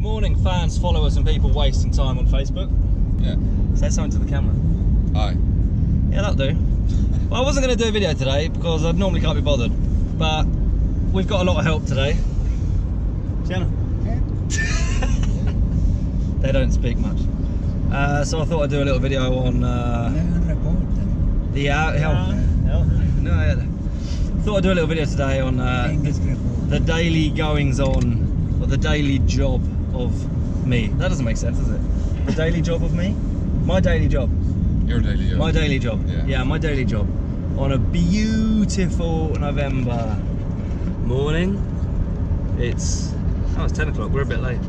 morning, fans, followers and people wasting time on Facebook. Yeah. Say something to the camera. Hi. Yeah, that'll do. Well, I wasn't going to do a video today because I normally can't be bothered, but we've got a lot of help today. Jenna? Yeah. They don't speak much. So I thought I'd do a little video on the thought I'd do a little video today on the daily goings on, or the daily job of me. That doesn't make sense, does it? The daily job of me? My daily job. Your daily job. My daily job. Yeah, my daily job. On a beautiful November morning. It's 10 o'clock. We're a bit late.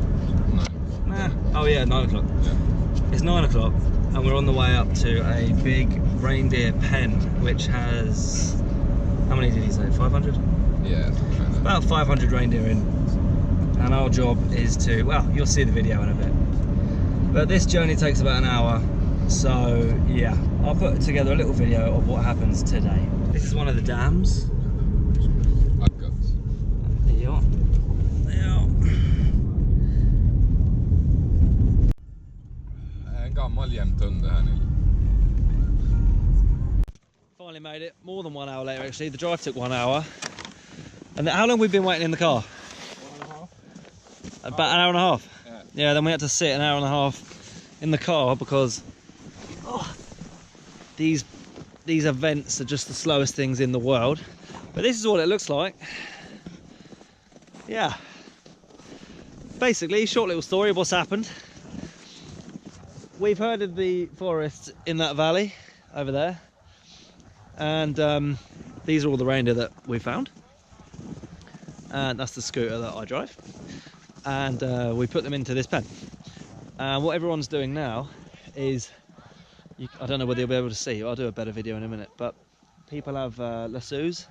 Nah. Oh yeah, 9 o'clock. Yeah. It's 9 o'clock and we're on the way up to a big reindeer pen which has, how many did he say, 500? Yeah. About 500 reindeer in, and our job is to, well, you'll see the video in a bit, but this journey takes about an hour, so yeah, I'll put together a little video of what happens today. This is one of the dams. Finally made it, more than 1 hour later actually. The drive took 1 hour. And how long have we been waiting in the car? 1.5. About an hour and a half? Yeah, then we had to sit an hour and a half in the car because these events are just the slowest things in the world. But this is what it looks like. Yeah. Basically, short little story of what's happened. We've herded the forest in that valley over there, and these are all the reindeer that we found, and that's the scooter that I drive, and we put them into this pen. And what everyone's doing now is, I don't know whether you'll be able to see, I'll do a better video in a minute, but people have lassos,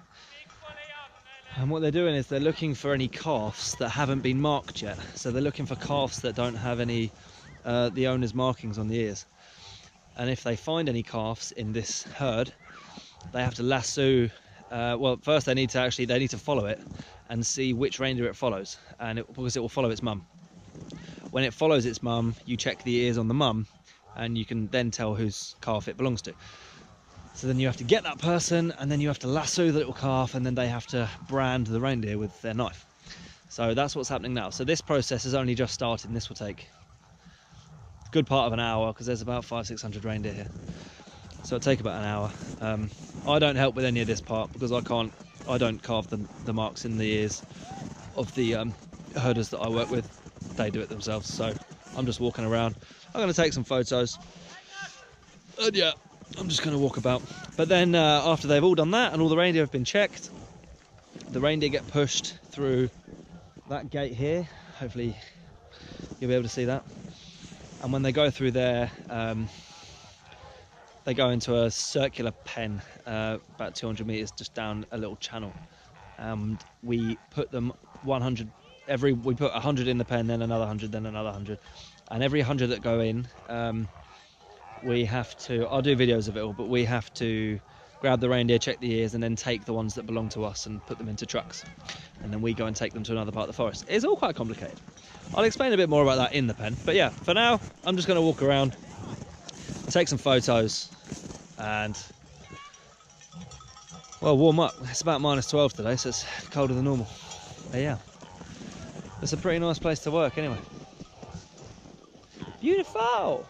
and what they're doing is they're looking for any calves that haven't been marked yet. So they're looking for calves that don't have any the owner's markings on the ears, and if they find any calves in this herd, they have to lasso. Well, first they need to follow it and see which reindeer it follows, and because it will follow its mum. When it follows its mum, you check the ears on the mum, and you can then tell whose calf it belongs to. So then you have to get that person, and then you have to lasso the little calf, and then they have to brand the reindeer with their knife. So that's what's happening now. So this process has only just started, and this will take a good part of an hour because there's about 500-600 reindeer here. So it'll take about an hour. I don't help with any of this part because I don't carve the marks in the ears of the herders that I work with. They do it themselves, so I'm just walking around. I'm going to take some photos, and yeah, I'm just going to walk about. But then after they've all done that and all the reindeer have been checked, the reindeer get pushed through that gate here. Hopefully you'll be able to see that. And when they go through there, they go into a circular pen about 200 meters just down a little channel, and we put them 100 we put 100 in the pen, then another 100, then another 100, and every 100 that go in, we have to, I'll do videos of it all, but we have to grab the reindeer, check the ears, and then take the ones that belong to us and put them into trucks, and then we go and take them to another part of the forest. It's all quite complicated. I'll explain a bit more about that in the pen, but yeah, for now I'm just going to walk around, take some photos, and well, warm up. It's about -12 today, so it's colder than normal. But yeah, it's a pretty nice place to work anyway. Beautiful.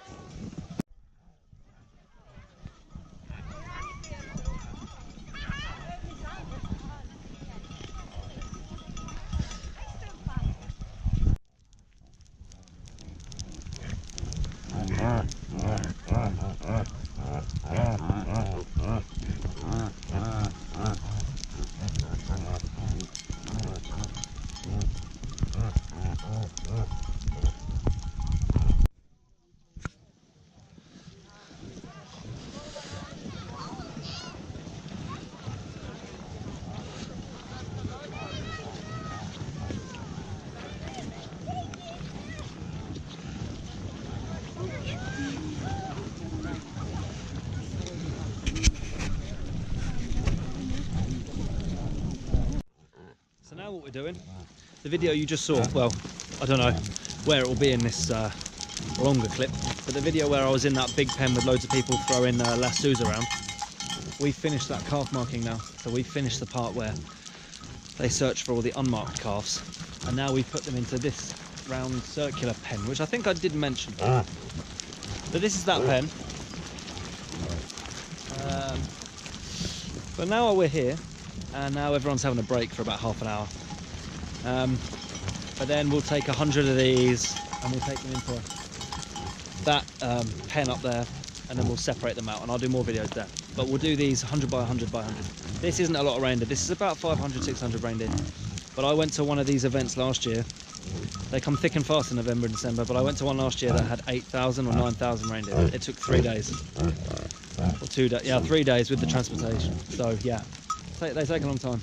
So now what we're doing, the video you just saw, well, I don't know, where it will be in this longer clip. But the video where I was in that big pen with loads of people throwing lassos around, we finished that calf marking now. So we finished the part where they search for all the unmarked calves, and now we put them into this round circular pen, which I think I did mention. So this is that pen. But now we're here, and now everyone's having a break for about half an hour. But then we'll take 100 of these and we'll take them into that pen up there, and then we'll separate them out, and I'll do more videos there. But we'll do these 100 by 100 by 100. This isn't a lot of reindeer. This is about 500, 600 reindeer. But I went to one of these events last year. They come thick and fast in November and December, but I went to one last year that had 8,000 or 9,000 reindeer. It took 3 days. Or 2 days. Yeah, 3 days with the transportation. So yeah, they take a long time.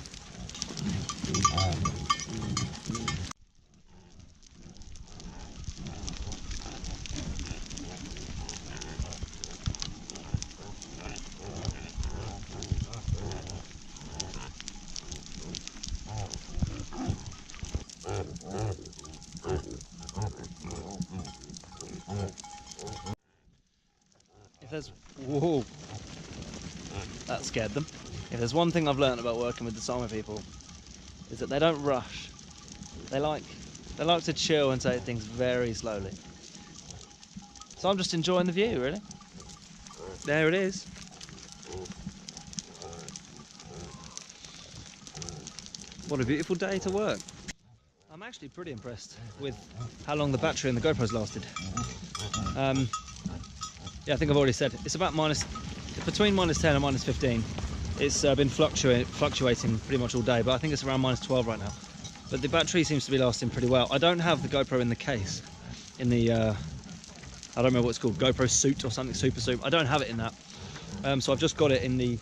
If there's, whoa, that scared them. If there's one thing I've learned about working with the Sami people, is that they don't rush. They like to chill and take things very slowly. So I'm just enjoying the view, really. There it is. What a beautiful day to work. I'm actually pretty impressed with how long the battery and the GoPro's lasted. Yeah, I think I've already said it's about between -10 and -15. It's been fluctuating pretty much all day, but I think it's around -12 right now. But the battery seems to be lasting pretty well. I don't have the GoPro in the case, in the I don't remember what it's called, GoPro suit or something, super suit. I don't have it in that, so I've just got it in the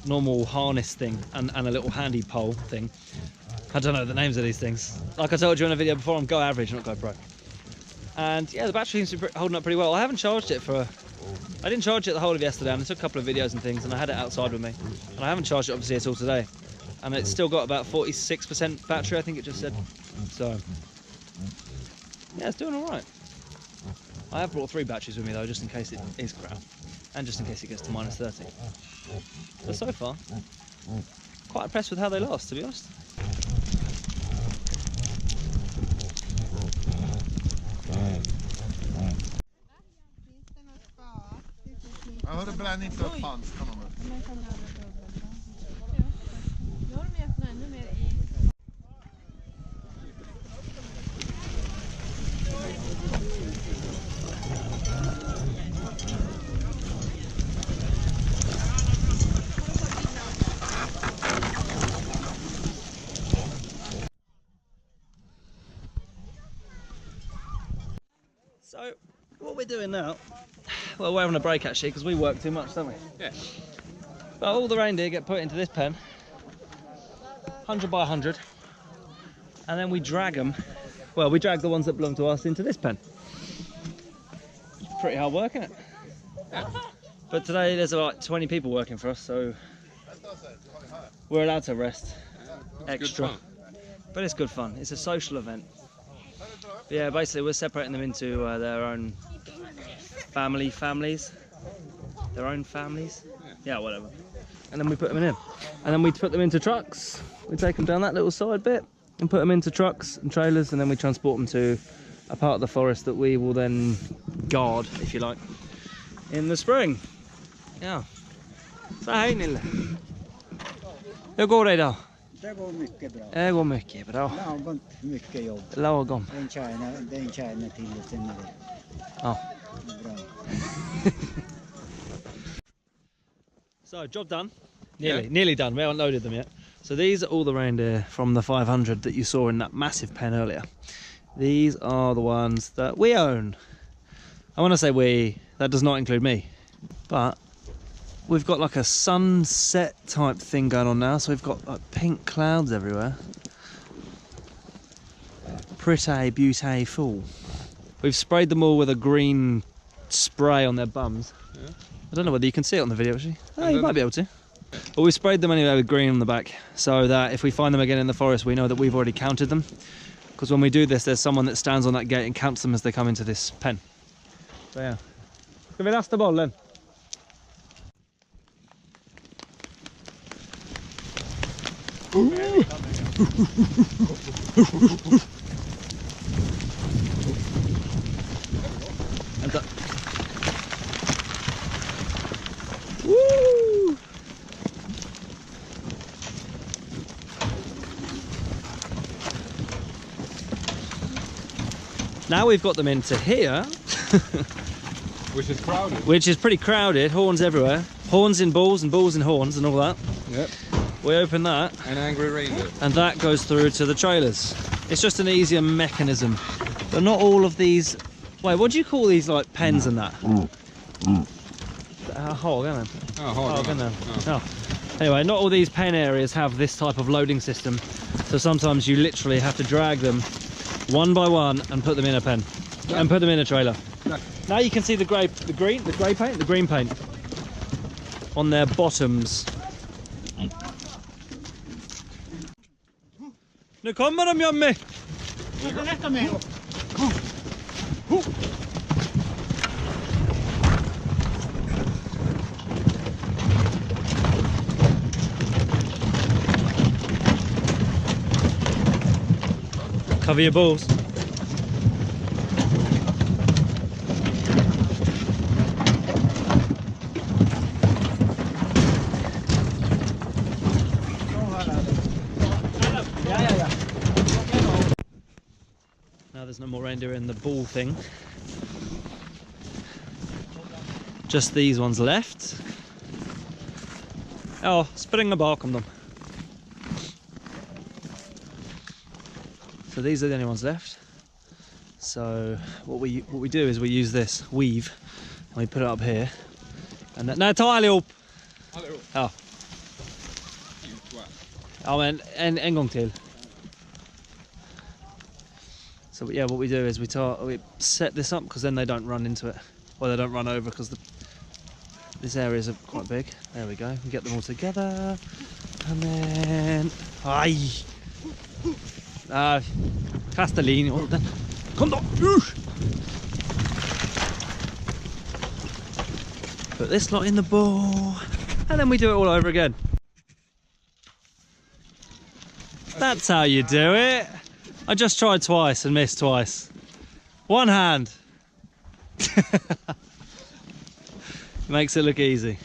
normal harness thing and a little handy pole thing. I don't know the names of these things. Like I told you in a video before, I'm Go Average, not GoPro. And yeah, the battery seems to be holding up pretty well. I haven't charged it I didn't charge it the whole of yesterday, and I took a couple of videos and things, and I had it outside with me. And I haven't charged it obviously at all today. And it's still got about 46% battery, I think it just said. So yeah, it's doing all right. I have brought 3 batteries with me though, just in case it is crap, and just in case it gets to -30. But so far, quite impressed with how they last, to be honest. Jag hörde bränn inte upp hans kanon. So, what we're doing now, well, we're having a break actually, because we work too much, don't we? Yeah. But all the reindeer get put into this pen, 100 by 100, and then we drag them, well, we drag the ones that belong to us into this pen. It's pretty hard work, isn't it? Yeah. But today there's like 20 people working for us, so we're allowed to rest extra. But it's good fun. It's a social event. But yeah, basically we're separating them into their own families. Their own families? Yeah, whatever. And then we put them in. And then we put them into trucks. We take them down that little side bit and put them into trucks and trailers, and then we transport them to a part of the forest that we will then guard, if you like, in the spring. Ja. Så hej Nille. Hur går det idag? Det går mycket bra. Det går mycket bra. Lagom mycket jobb. Lagom. Det är en kärna till och sen är det Ja. bra. So, job done. Nearly done. We haven't loaded them yet. So these are all the reindeer from the 500 that you saw in that massive pen earlier. These are the ones that we own. I want to say we, that does not include me. But we've got like a sunset type thing going on now, so we've got like pink clouds everywhere. Pretty beautiful. We've sprayed them all with a green spray on their bums. Yeah. I don't know whether you can see it on the video actually. Oh, you might be able to. But we sprayed them anyway with green on the back, so that if we find them again in the forest, we know that we've already counted them. because when we do this, there's someone that stands on that gate and counts them as they come into this pen. So yeah. Ska vi lasta bollen? Vänta. Woo! Now we've got them into here. Which is crowded. Which is pretty crowded, horns everywhere. Horns in balls and balls in horns and all that. Yep. We open that. An angry reindeer. And that goes through to the trailers. It's just an easier mechanism. But not all of these... Wait, what do you call these, like, pens and that? Anyway, not all these pen areas have this type of loading system. So sometimes you literally have to drag them one by one and put them in a pen. And put them in a trailer. Now you can see the green paint on their bottoms. Nu kommer de, Jommi! Cover your balls. Now there's no more reindeer in the ball thing. Just these ones left. Ja, springa bakom dem. So these are the only ones left. So what we do is we use this weave and we put it up here. And then, nej, ta allihop! Ja. Ja, men en gång till. So yeah, what we do is we set this up because then they don't run into it. Well, they don't run over because these areas are quite big. There we go. We get them all together, and then Castellini. Kom då! Put this lot in the ball, and then we do it all over again. That's how you do it. I just tried twice and missed twice. One hand. Makes it look easy.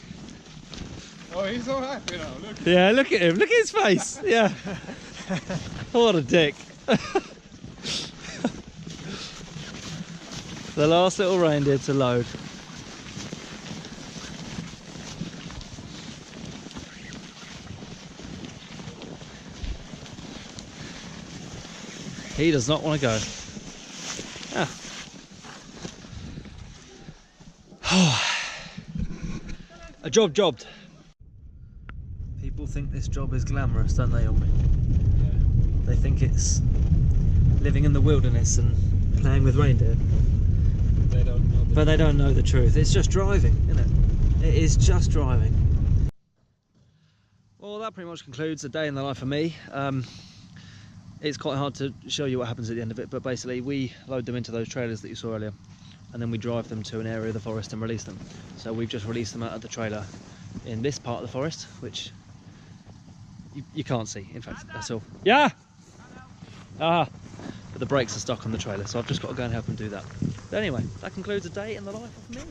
Oh, he's so happy now, look. Yeah, look at him. Look at his face. Yeah. What a dick. The last little reindeer to load. He does not want to go. A jobbed. People think this job is glamorous, don't they, Olmi? They think it's living in the wilderness and playing with reindeer. But they don't know the truth. It's just driving, isn't it? It is just driving. Well, that pretty much concludes a day in the life of me. It's quite hard to show you what happens at the end of it, but basically we load them into those trailers that you saw earlier, and then we drive them to an area of the forest and release them. So we've just released them out of the trailer in this part of the forest, which you can't see, in fact, that's all. Yeah! But the brakes are stuck on the trailer, so I've just got to go and help them do that. But anyway, that concludes a day in the life of me.